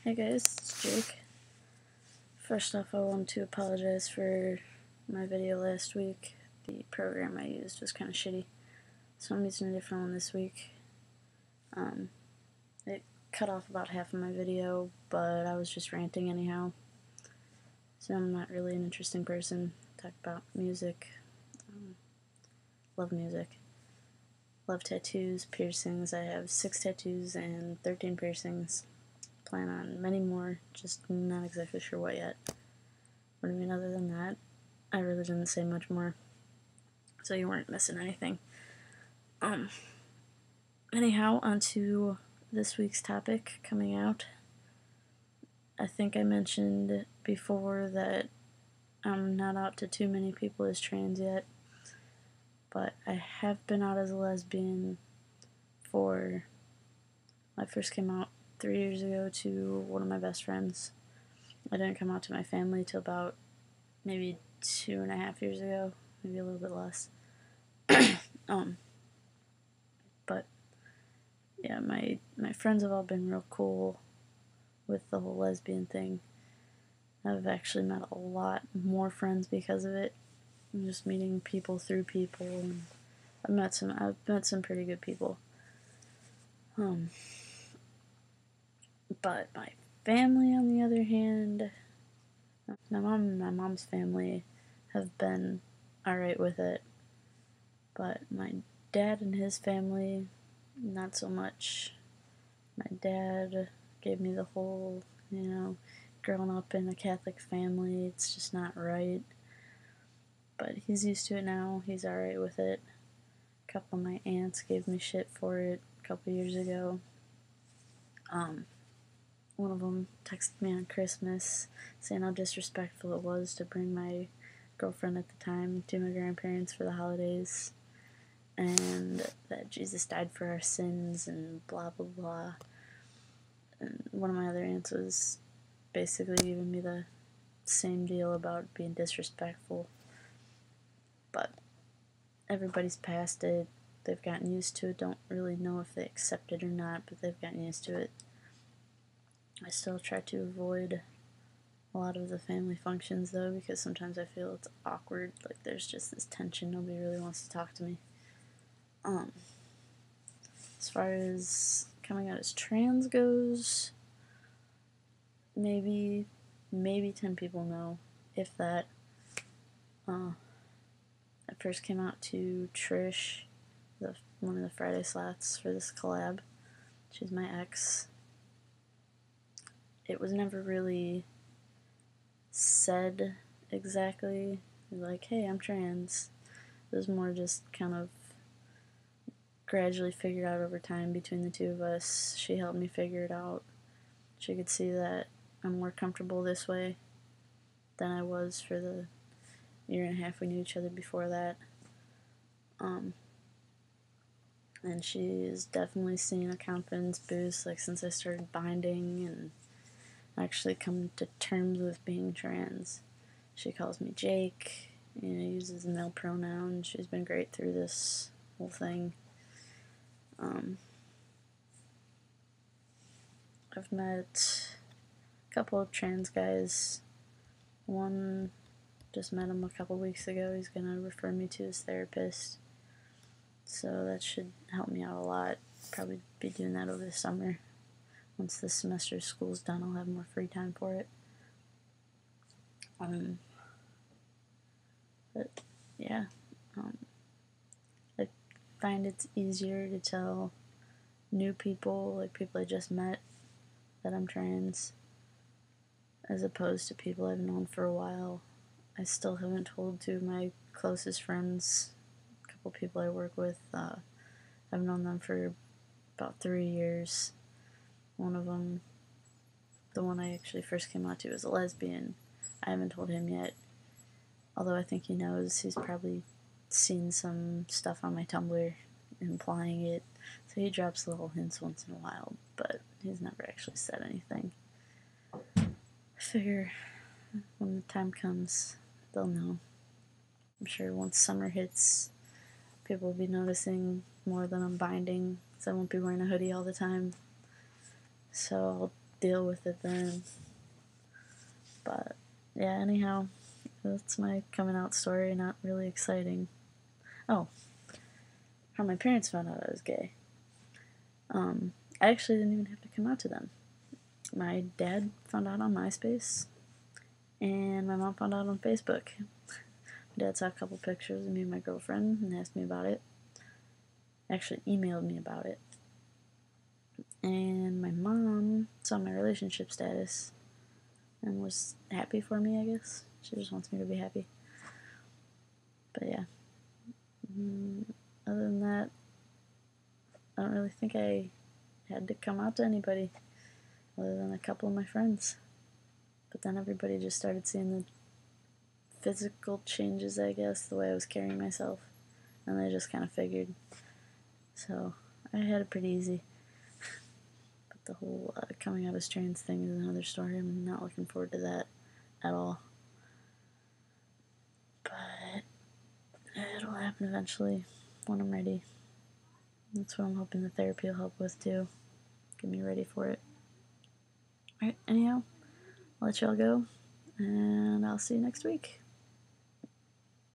Hey guys, it's Jake. First off, I want to apologize for my video last week. The program I used was kind of shitty, so I'm using a different one this week. It cut off about half of my video, but I was just ranting anyhow. So I'm not really an interesting person. Talk about music. Love music. Love tattoos, piercings. I have 6 tattoos and 13 piercings. Plan on many more, just not exactly sure what yet. What I mean, other than that, I really didn't say much more, so you weren't missing anything. Anyhow, on to this week's topic coming out. I think I mentioned before that I'm not out to too many people as trans yet, but I have been out as a lesbian for, I first came out 3 years ago to one of my best friends. I didn't come out to my family till about maybe 2.5 years ago, maybe a little bit less. But yeah, my friends have all been real cool with the whole lesbian thing. I've actually met a lot more friends because of it. I'm just meeting people through people, and I've met some pretty good people. But my family, on the other hand, my mom and my mom's family have been alright with it, but my dad and his family, not so much. My dad gave me the whole, growing up in a Catholic family, it's just not right. But he's used to it now, he's alright with it. A couple of my aunts gave me shit for it a couple years ago. One of them texted me on Christmas saying how disrespectful it was to bring my girlfriend at the time to my grandparents for the holidays, and that Jesus died for our sins and blah blah blah. And one of my other aunts was basically giving me the same deal about being disrespectful. But everybody's past it, they've gotten used to it. Don't really know if they accept it or not, but they've gotten used to it. I still try to avoid a lot of the family functions though, because sometimes I feel it's awkward, like there's just this tension, nobody really wants to talk to me. As far as coming out as trans goes, maybe 10 people know, if that. I first came out to Trish, one of the Friday slots for this collab. She's my ex. It was never really said exactly, like, hey, I'm trans. It was more just kind of gradually figured out over time between the two of us. She helped me figure it out. She could see that I'm more comfortable this way than I was for the 1.5 years we knew each other before that. And she's definitely seen a confidence boost, like, since I started binding and actually come to terms with being trans. She calls me Jake, uses the male pronoun. She's been great through this whole thing. I've met a couple of trans guys. One, just met him a couple weeks ago. He's gonna refer me to his therapist, so that should help me out a lot. Probably be doing that over the summer. Once this semester of school's done, I'll have more free time for it. But yeah, I find it's easier to tell new people, like people I just met, that I'm trans, as opposed to people I've known for a while. I still haven't told two of my closest friends, a couple people I work with. I've known them for about 3 years. One of them, the one I actually first came out to, is a lesbian. I haven't told him yet, although I think he knows. He's probably seen some stuff on my Tumblr implying it, so he drops little hints once in a while, but he's never actually said anything. I figure when the time comes, they'll know. I'm sure once summer hits, people will be noticing more than I'm binding, because I won't be wearing a hoodie all the time. So I'll deal with it then. But yeah, anyhow, that's my coming out story. Not really exciting. Oh, how my parents found out I was gay. I actually didn't even have to come out to them. My dad found out on MySpace, and my mom found out on Facebook. My dad saw a couple pictures of me and my girlfriend and asked me about it. Actually emailed me about it. And my mom saw my relationship status and was happy for me, I guess. She just wants me to be happy. But yeah. Other than that, I don't really think I had to come out to anybody other than a couple of my friends. But then everybody just started seeing the physical changes, I guess, the way I was carrying myself. And they just kind of figured. So I had it pretty easy. But the whole coming out as trans thing is another story. I'm not looking forward to that at all. But it'll happen eventually when I'm ready. That's what I'm hoping the therapy will help with too. Get me ready for it. Alright, anyhow, I'll let y'all go, and I'll see you next week.